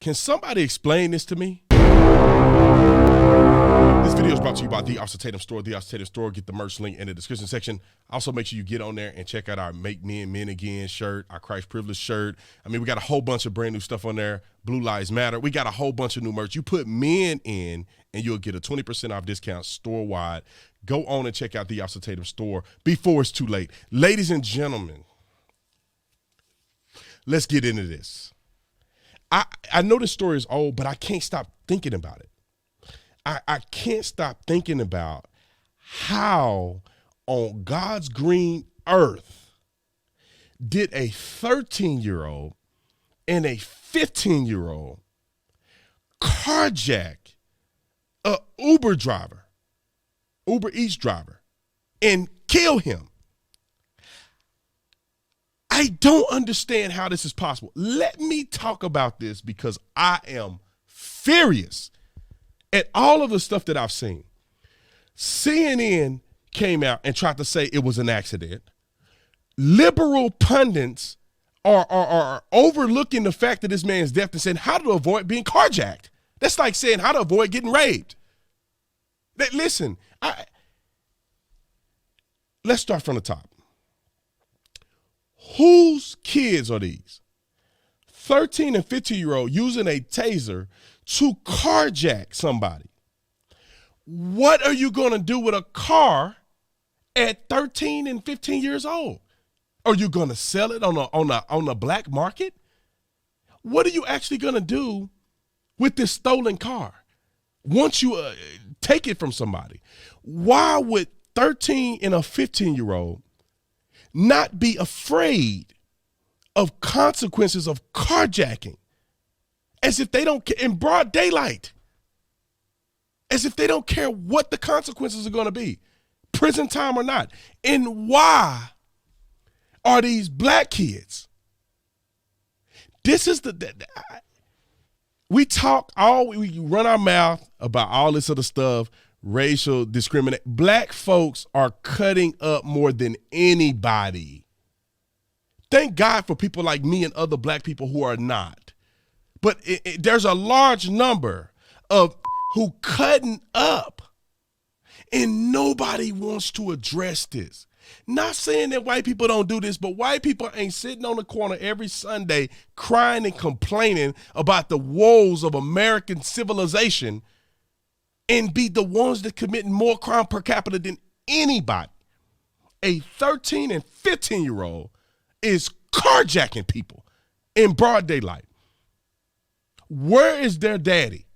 Can somebody explain this to me? This video is brought to you by The Austin Tatum Store. The Austin Tatum Store. Get the merch link in the description section. Also, make sure you get on there and check out our Make Men Men Again shirt, our Christ Privilege shirt. I mean, we got a whole bunch of brand new stuff on there. Blue Lives Matter. We got a whole bunch of new merch. You put men in, and you'll get a 20% off discount store-wide. Go on and check out The Austin Tatum Store before it's too late. Ladies and gentlemen, let's get into this. I know this story is old, but I can't stop thinking about it. I can't stop thinking about how on God's green earth did a 13-year-old and a 15-year-old carjack a Uber Eats driver, and kill him. I don't understand how this is possible. Let me talk about this because I am furious at all of the stuff that I've seen. CNN came out and tried to say it was an accident. Liberal pundits are overlooking the fact that this man's death and saying how to avoid being carjacked. That's like saying how to avoid getting raped. Listen, let's start from the top. Whose kids are these? 13 and 15-year-old using a taser to carjack somebody. What are you going to do with a car at 13 and 15 years old? Are you going to sell it on the black market? What are you actually going to do with this stolen car once you take it from somebody? Why would 13 and a 15-year-old not be afraid of consequences of carjacking? As if they don't care, in broad daylight, as if they don't care what the consequences are going to be, prison time or not. And why are these black kids? This is we run our mouth about all this other stuff, racial discrimination. Black folks are cutting up more than anybody. Thank God for people like me and other black people who are not. But there's a large number of who cutting up, and nobody wants to address this. Not saying that white people don't do this, but white people ain't sitting on the corner every Sunday crying and complaining about the woes of American civilization and be the ones that commit more crime per capita than anybody. A 13 and 15-year-old is carjacking people in broad daylight. Where is their daddy?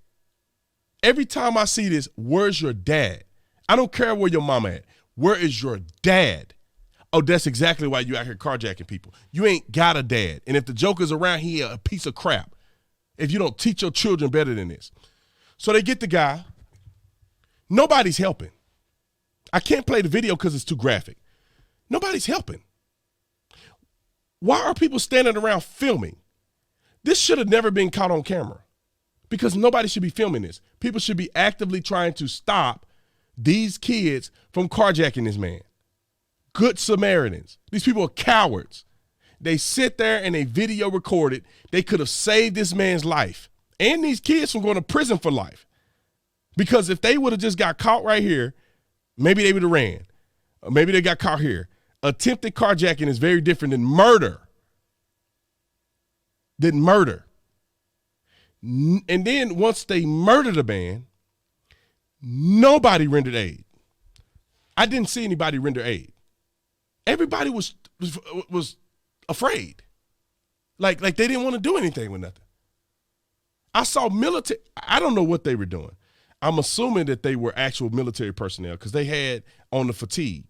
Every time I see this, where's your dad? I don't care where your mama at. Where is your dad? Oh, that's exactly why you out here carjacking people. You ain't got a dad. And if the joker's around here, a piece of crap. If you don't teach your children better than this. So they get the guy. Nobody's helping. I can't play the video because it's too graphic. Nobody's helping. Why are people standing around filming? This should have never been caught on camera because nobody should be filming this. People should be actively trying to stop these kids from carjacking this man. Good Samaritans. These people are cowards. They sit there and they video record it. They could have saved this man's life and these kids from going to prison for life. Because if they would have just got caught right here, maybe they would have ran. Or maybe they got caught here. Attempted carjacking is very different than murder. And then once they murdered a man, nobody rendered aid. I didn't see anybody render aid. Everybody was afraid. Like they didn't want to do anything with nothing. I saw military, I don't know what they were doing. I'm assuming that they were actual military personnel because they had on the fatigue.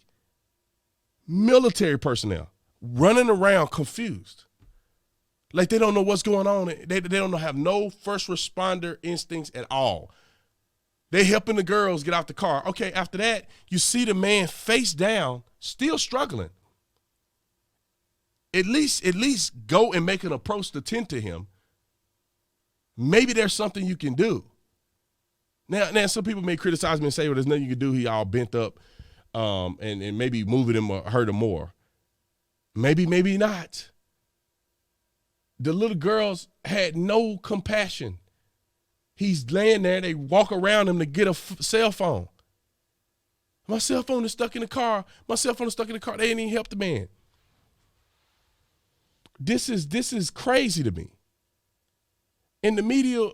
Military personnel running around confused. Like they don't know what's going on. They don't have no first responder instincts at all. They helping the girls get out the car. Okay, after that, you see the man face down, still struggling. At least go and make an approach to tend to him. Maybe there's something you can do. Now some people may criticize me and say, well, there's nothing you can do. He all bent up and maybe moving him or hurt him more. Maybe not. The little girls had no compassion. He's laying there. They walk around him to get a cell phone. My cell phone is stuck in the car. My cell phone is stuck in the car. They didn't even help the man. This is crazy to me. And the media,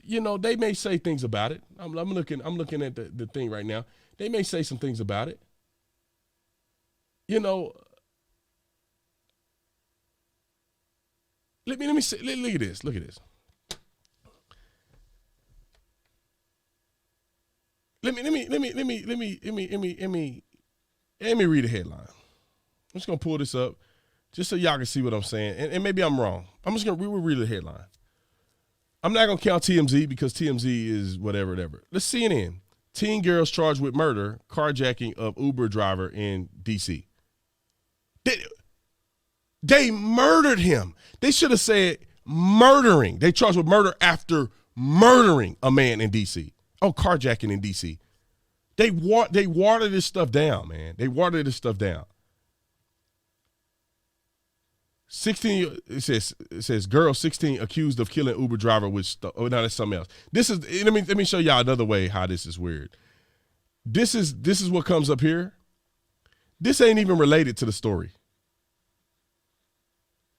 you know, they may say things about it. I'm looking at the thing right now. They may say some things about it. You know, let me say, look at this. Look at this. Let me read a headline. I'm just gonna pull this up just so y'all can see what I'm saying. And maybe I'm wrong. I'm just gonna read the headline. I'm not gonna count TMZ because TMZ is whatever. Let's CNN. Teen girls charged with murder, carjacking of Uber driver in DC. They murdered him. They should have said murdering. They charged with murder after murdering a man in DC. Oh, carjacking in DC. They watered this stuff down, man. They watered this stuff down. 16. It says girl 16 accused of killing Uber driver with oh no, that's something else. This is let me show y'all another way how this is weird. This is what comes up here. This ain't even related to the story.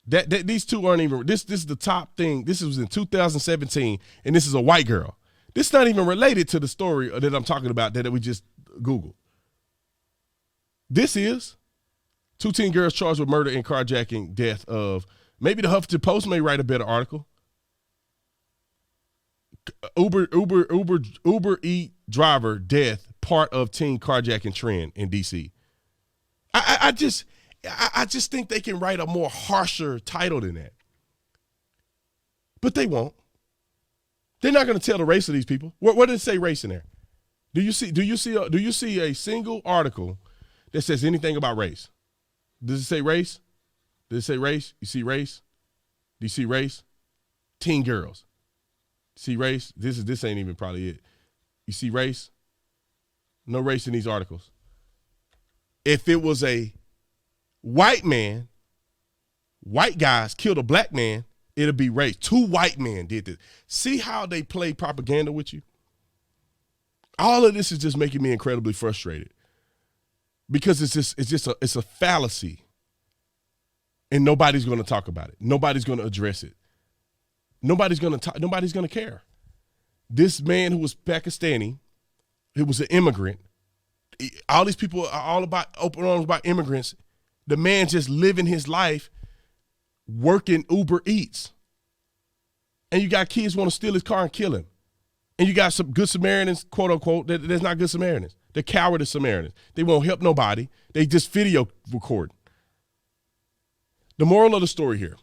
That these two aren't even. This is the top thing. This was in 2017, and this is a white girl. This is not even related to the story that I'm talking about that we just Googled. This is 2 teen girls charged with murder and carjacking death of, maybe the Huffington Post may write a better article. Uber Eat driver death, part of teen carjacking trend in DC. I just think they can write a more harsher title than that. But they won't. They're not going to tell the race of these people. What did it say race in there? Do you see a single article that says anything about race? Does it say race? Does it say race? You see race? Do you see race? Teen girls. See race? This ain't even probably it. You see race? No race in these articles. If it was a white man, white guys killed a black man, it'll be race. 2 white men did this. See how they play propaganda with you? All of this is just making me incredibly frustrated because it's a fallacy, and nobody's going to talk about it. Nobody's going to address it. Nobody's going to care. This man who was Pakistani, who was an immigrant, all these people are all about open arms about immigrants. The man just living his life working Uber Eats. And you got kids want to steal his car and kill him. And you got some good Samaritans, quote unquote, that's not good Samaritans. They're cowardice Samaritans. They won't help nobody. They just video record. The moral of the story here,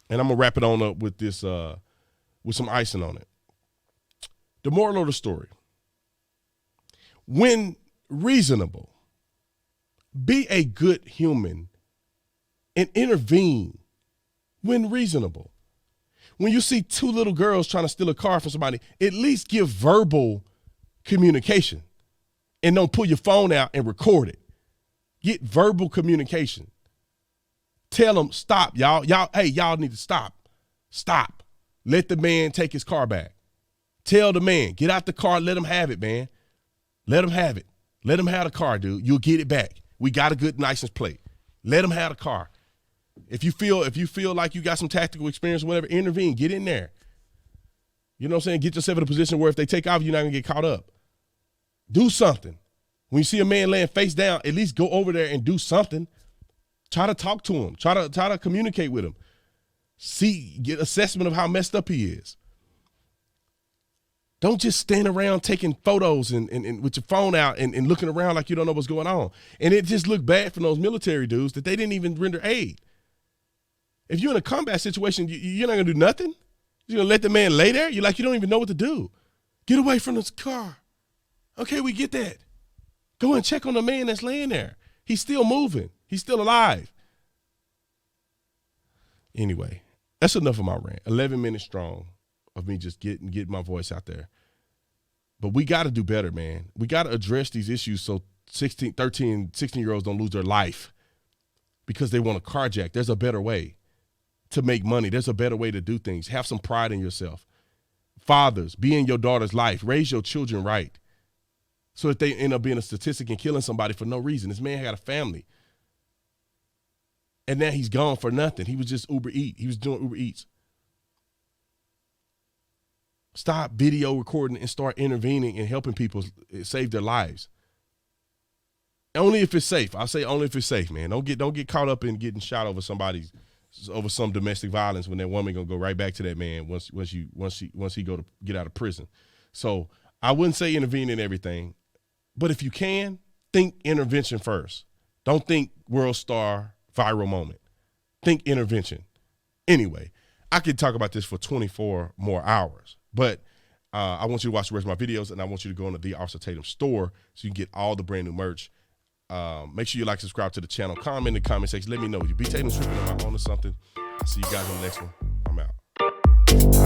and I'm going to wrap it on up with this, with some icing on it. The moral of the story, when reasonable, be a good human and intervene when reasonable. When you see 2 little girls trying to steal a car from somebody, at least give verbal communication and don't pull your phone out and record it. Get verbal communication. Tell them, stop, y'all. Hey, y'all need to stop. Stop. Let the man take his car back. Tell the man, get out the car, let him have it, man. Let him have it. Let him have the car, dude. You'll get it back. We got a good license plate. Let him have the car. If you feel like you got some tactical experience or whatever, intervene, get in there. You know what I'm saying? Get yourself in a position where if they take off, you're not going to get caught up. Do something. When you see a man laying face down, at least go over there and do something. Try to talk to him. Try to communicate with him. Get assessment of how messed up he is. Don't just stand around taking photos and with your phone out and looking around like you don't know what's going on. And it just looked bad for those military dudes that they didn't even render aid. If you're in a combat situation, you're not going to do nothing? You're going to let the man lay there? You're like, you don't even know what to do. Get away from this car. Okay, we get that. Go and check on the man that's laying there. He's still moving. He's still alive. Anyway, that's enough of my rant. 11 minutes strong of me just getting my voice out there. But we got to do better, man. We got to address these issues so 16-year-olds don't lose their life because they want to carjack. There's a better way. to make money. There's a better way to do things. Have some pride in yourself. Fathers, be in your daughter's life. Raise your children right. So if they end up being a statistic and killing somebody for no reason. This man had a family. And now he's gone for nothing. He was just Uber Eats. He was doing Uber Eats. Stop video recording and start intervening and helping people save their lives. Only if it's safe. I'll say only if it's safe, man. Don't get caught up in getting shot over some domestic violence when that woman gonna go right back to that man once he go to get out of prison. So I wouldn't say intervene in everything, but if you can, think intervention first. Don't think world star viral moment. Think intervention. Anyway, I could talk about this for 24 more hours, but I want you to watch the rest of my videos, and I want you to go into the Officer Tatum store so you can get all the brand new merch. Make sure you like, subscribe to the channel, comment in the comment section. Let me know. You be Tatum tripping, am I on to something? I'll see you guys in the next one. I'm out.